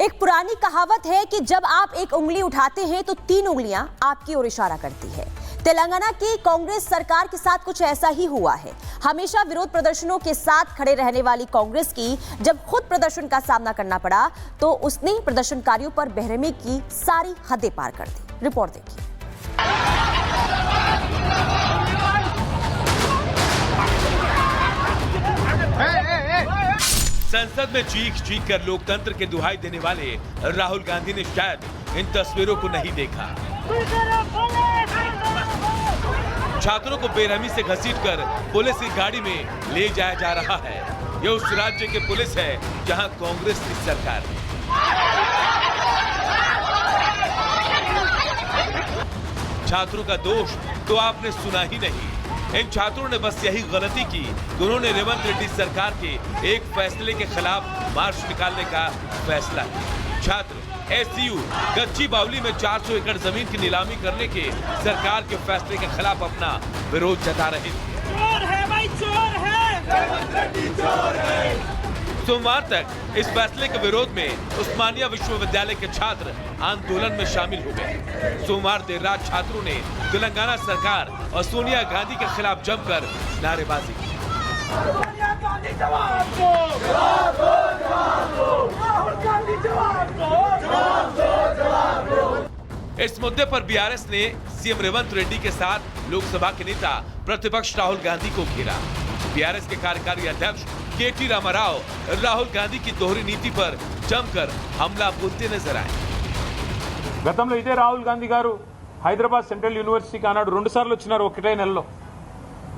एक पुरानी कहावत है कि जब आप एक उंगली उठाते हैं तो 3 उंगलियां आपकी ओर इशारा करती है। तेलंगाना की कांग्रेस सरकार के साथ कुछ ऐसा ही हुआ है। हमेशा विरोध प्रदर्शनों के साथ खड़े रहने वाली कांग्रेस की जब खुद प्रदर्शन का सामना करना पड़ा तो उसने प्रदर्शनकारियों पर बेरहमी की सारी हदें पार कर दी। रिपोर्ट देखिए। संसद में चीख चीख कर लोकतंत्र के दुहाई देने वाले राहुल गांधी ने शायद इन तस्वीरों को नहीं देखा। छात्रों को बेरहमी से घसीटकर पुलिस की गाड़ी में ले जाया जा रहा है। यह उस राज्य के पुलिस है जहां कांग्रेस की सरकार है। छात्रों का दोष तो आपने सुना ही नहीं। इन छात्रों ने बस यही गलती की कि उन्होंने रेवंत रेड्डी सरकार के एक फैसले के खिलाफ मार्च निकालने का फैसला किया। छात्र एससीयू गच्चीबावली में 400 एकड़ जमीन की नीलामी करने के सरकार के फैसले के खिलाफ अपना विरोध जता रहे थे। चोर है भाई, चोर है, रेवंत रेड्डी चोर है। सोमवार तक इस फैसले के विरोध में उस्मानिया विश्वविद्यालय के छात्र आंदोलन में शामिल हो गए। सोमवार देर रात छात्रों ने तेलंगाना सरकार और सोनिया गांधी के खिलाफ जमकर नारेबाजी की। सोनिया गांधी जवाब दो, जवाब दो, जवाब दो। राहुल गांधी जवाब दो, जवाब दो, जवाब दो। इस मुद्दे पर बीआरएस ने सीएम रेवंत रेड्डी के साथ लोकसभा के नेता प्रतिपक्ष राहुल गांधी को घेरा। बीआरएस के कार्यकारी अध्यक्ष केटी रामाराव राहुल गांधी की दोहरी नीति पर जमकर हमला बोलते नजर आए। గతంలో ఇదే రాహుల్ గాంధీ గారు హైదరాబాద్ సెంట్రల్ యూనివర్సిటీకి ఆనాడు 2 సార్లు వచ్చినారు ఒకటే నెలలో.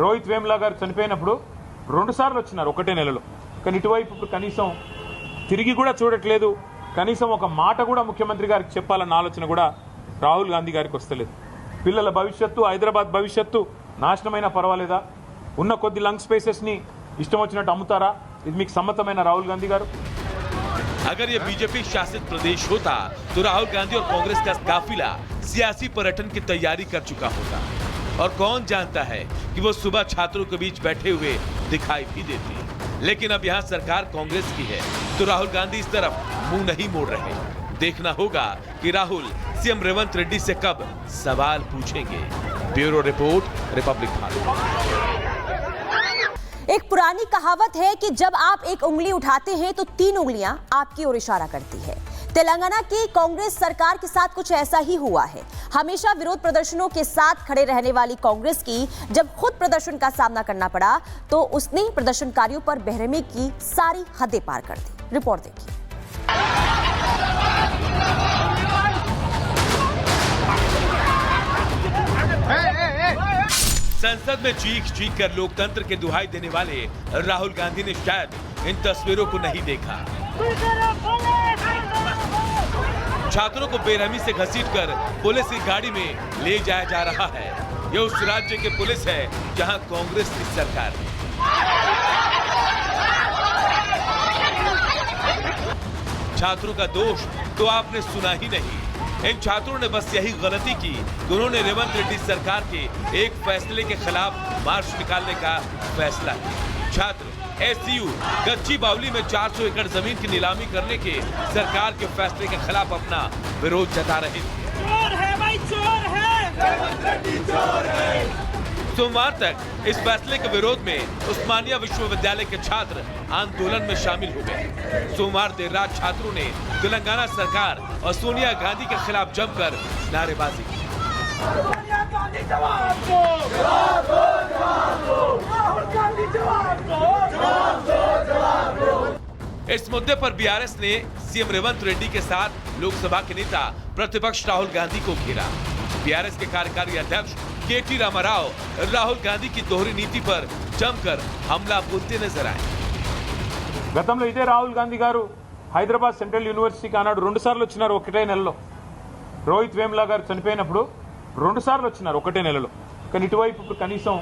రోహిత్ వేములా గారు చనిపోయినప్పుడు 2 సార్లు వచ్చినారు ఒకటే నెలలో. కానీ ఇటువైపు ఇప్పుడు కనీసం తిరిగి కూడా చూడట్లేదు. కనీసం ఒక మాట కూడా ముఖ్యమంత్రి గారికి చెప్పాలన్న ఆలోచన కూడా రాహుల్ గాంధీ గారికి వస్తలేదు. పిల్లల భవిష్యత్తు, హైదరాబాద్ భవిష్యత్తు నాశనమైనా పర్వాలేదా? ఉన్న కొద్ది లంగ్ స్పేసెస్ ని ఇష్టం వచ్చినట్టు అమ్ముతారా? ఇది మీకు సమ్మతమైన రాహుల్ గాంधी గారు? अगर ये बीजेपी शासित प्रदेश होता तो राहुल गांधी और कांग्रेस का काफिला सियासी पर्यटन की तैयारी कर चुका होता। और कौन जानता है कि वो सुबह छात्रों के बीच बैठे हुए दिखाई भी देते। लेकिन अब यहाँ सरकार कांग्रेस की है तो राहुल गांधी इस तरफ मुंह नहीं मोड़ रहे। देखना होगा कि राहुल सीएम रेवंत रेड्डी से कब सवाल पूछेंगे। Bureau report, Republic Bharat. एक पुरानी कहावत है कि जब आप एक उंगली उठाते हैं तो 3 उंगलियां आपकी ओर इशारा करती है। तेलंगाना की कांग्रेस सरकार के साथ कुछ ऐसा ही हुआ है। हमेशा विरोध प्रदर्शनों के साथ खड़े रहने वाली कांग्रेस की जब खुद प्रदर्शन का सामना करना पड़ा तो उसने प्रदर्शनकारियों पर बेरहमी की सारी हदें पार कर दी। रिपोर्ट देखिए। संसद में चीख चीख कर लोकतंत्र के दुहाई देने वाले राहुल गांधी ने शायद इन तस्वीरों को नहीं देखा। छात्रों को बेरहमी से घसीटकर पुलिस की गाड़ी में ले जाया जा रहा है। यह उस राज्य के पुलिस है जहां कांग्रेस की सरकार है। छात्रों का दोष तो आपने सुना ही नहीं। इन छात्रों ने बस यही गलती की कि उन्होंने रेवंत रेड्डी सरकार के एक फैसले के खिलाफ मार्च निकालने का फैसला किया। छात्र एससीयू गच्चीबावली में 400 एकड़ जमीन की नीलामी करने के सरकार के फैसले के खिलाफ अपना विरोध जता रहे थे। चोर है भाई, चोर है, रेवंत रेड्डी चोर है। सोमवार तक इस फैसले के विरोध में उस्मानिया विश्वविद्यालय के छात्र आंदोलन में शामिल हो गए। सोमवार देर रात छात्रों ने तेलंगाना सरकार और सोनिया गांधी के खिलाफ जमकर नारेबाजी की। सोनिया गांधी जवाब दो, जवाब दो, जवाब दो। राहुल गांधी जवाब दो, जवाब दो, जवाब दो। इस मुद्दे पर बीआरएस ने सीएम रेवंत रेड्डी के साथ लोकसभा के नेता प्रतिपक्ष राहुल गांधी को घेरा। बीआरएस के कार्यकारी अध्यक्ष केटी रामाराव राहुल गांधी की दोहरी नीति पर जमकर हमला बोलते नजर आए। గతంలో ఇదే రాహుల్ గాంధీ గారు హైదరాబాద్ సెంట్రల్ యూనివర్సిటీకి ఆనాడు 2 సార్లు వచ్చినారు ఒకటే నెలలో. రోహిత్ వేములా గారు చనిపోయినప్పుడు 2 సార్లు వచ్చినారు ఒకటే నెలలో. కానీ ఇటువైపు ఇప్పుడు కనీసం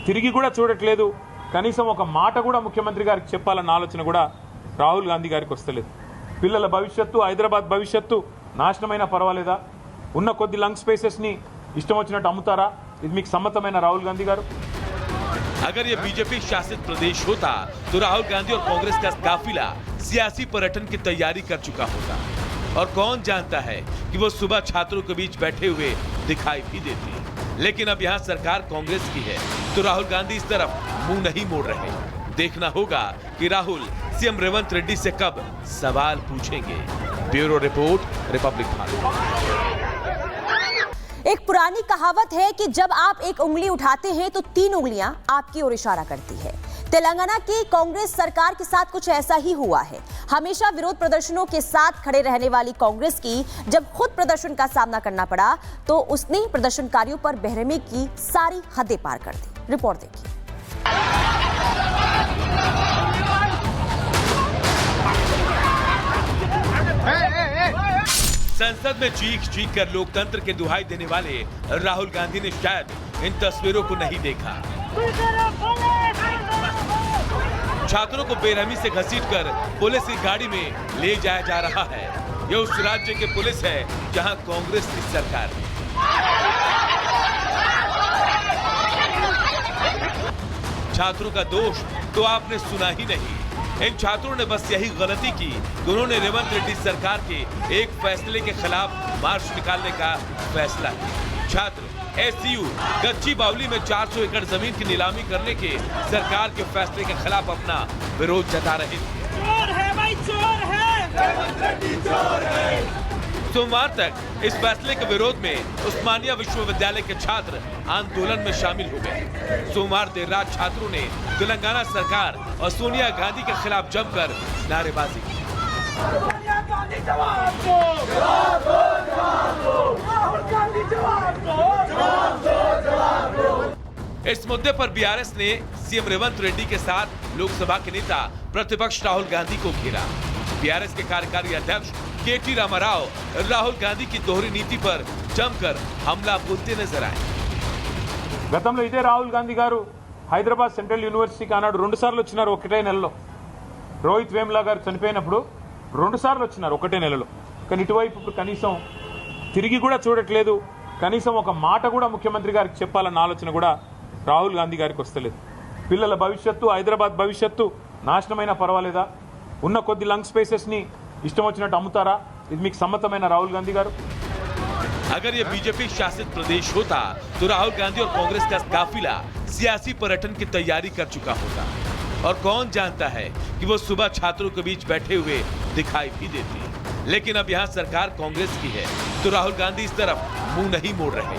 తిరిగి కూడా చూడట్లేదు. కనీసం ఒక మాట కూడా ముఖ్యమంత్రి గారికి చెప్పాలన్న ఆలోచన కూడా రాహుల్ గాంధీ గారికి వస్తలేదు. పిల్లల భవిష్యత్తు, హైదరాబాద్ భవిష్యత్తు నాశనమైనా పర్వాలేదా? ఉన్న కొద్ది లంగ్ స్పేసెస్ ని ఇష్టం వచ్చినట్టు అమ్ముతారా? ఇది మీకు సమ్మతమైన రాహుల్ గాంధీ గారు? अगर ये बीजेपी शासित प्रदेश होता तो राहुल गांधी और कांग्रेस का काफिला सियासी पर्यटन की तैयारी कर चुका होता। और कौन जानता है कि वो सुबह छात्रों के बीच बैठे हुए दिखाई भी देती। लेकिन अब यहाँ सरकार कांग्रेस की है तो राहुल गांधी इस तरफ मुंह नहीं मोड़ रहे। देखना होगा कि राहुल सीएम रेवंत रेड्डी से कब सवाल पूछेंगे। Bureau report, Republic Bharat. एक पुरानी कहावत है कि जब आप एक उंगली उठाते हैं तो 3 उंगलियां आपकी ओर इशारा करती है। तेलंगाना की कांग्रेस सरकार के साथ कुछ ऐसा ही हुआ है। हमेशा विरोध प्रदर्शनों के साथ खड़े रहने वाली कांग्रेस की जब खुद प्रदर्शन का सामना करना पड़ा तो उसने प्रदर्शनकारियों पर बेरहमी की सारी हदें पार कर दी। रिपोर्ट देखिए। संसद में चीख कर लोकतंत्र के दुहाई देने वाले राहुल गांधी ने शायद इन तस्वीरों को नहीं देखा। छात्रों को बेरहमी से घसीटकर पुलिस की गाड़ी में ले जाया जा रहा है। यह उस राज्य के पुलिस है जहां कांग्रेस की सरकार है। छात्रों का दोष तो आपने सुना ही नहीं। इन छात्रों ने बस यही गलती की कि उन्होंने रेवंत रेड्डी सरकार के एक फैसले के खिलाफ मार्च निकालने का फैसला किया। छात्र एसयू गच्ची बावली में 400 एकड़ जमीन की नीलामी करने के सरकार के फैसले के खिलाफ अपना विरोध जता रहे थे। चोर है भाई, चोर है, रेवंत रेड्डी चोर है। सोमवार तक इस फैसले के विरोध में उस्मानिया विश्वविद्यालय के छात्र आंदोलन में शामिल हो गए। सोमवार देर रात छात्रों ने तेलंगाना सरकार और सोनिया गांधी के खिलाफ जमकर नारेबाजी की। सोनिया गांधी जवाब दो, जवाब दो, जवाब दो। राहुल गांधी जवाब दो, जवाब दो, जवाब दो। इस मुद्दे पर बीआरएस ने सीएम रेवंत रेड्डी के साथ लोकसभा के नेता प्रतिपक्ष राहुल गांधी को घेरा। बीआरएस के कार्यकारी अध्यक्ष केटी रामाराव राहुल गांधी की दोहरी नीति पर जमकर हमला बोलते नजर आए। గతంలో ఇదే రాహుల్ గాంధీ గారు హైదరాబాద్ సెంట్రల్ యూనివర్సిటీకి ఆనాడు 2 సార్లు వచ్చినారు ఒకటే నెలలో. రోహిత్ వేముల గారు చనిపోయినప్పుడు 2 సార్లు వచ్చినారు ఒకటే నెలలో. కానీ ఇటువైపు ఇప్పుడు కనీసం తిరిగి కూడా చూడట్లేదు. కనీసం ఒక మాట కూడా ముఖ్యమంత్రి గారికి చెప్పాలన్న ఆలోచన కూడా రాహుల్ గాంధీ గారికి వస్తలేదు. పిల్లల భవిష్యత్తు, హైదరాబాద్ భవిష్యత్తు నాశనమైన పర్వాలేదా? ఉన్న కొద్ది లంగ్ స్పేసెస్ ని ఇష్టం వచ్చినట్టు అమ్ముతారా? ఇది మీకు సమ్మతమైన రాహుల్ గాంధీ గారు? अगर ये बीजेपी शासित प्रदेश होता तो राहुल गांधी और कांग्रेस का काफिला सियासी पर्यटन की तैयारी कर चुका होता। और कौन जानता है कि वो सुबह छात्रों के बीच बैठे हुए दिखाई भी देती। लेकिन अब यहाँ सरकार कांग्रेस की है तो राहुल गांधी इस तरफ मुंह नहीं मोड़ रहे।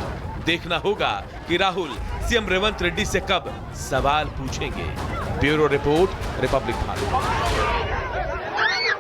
देखना होगा कि राहुल सीएम रेवंत रेड्डी से कब सवाल पूछेंगे। Bureau report, Republic Bharat.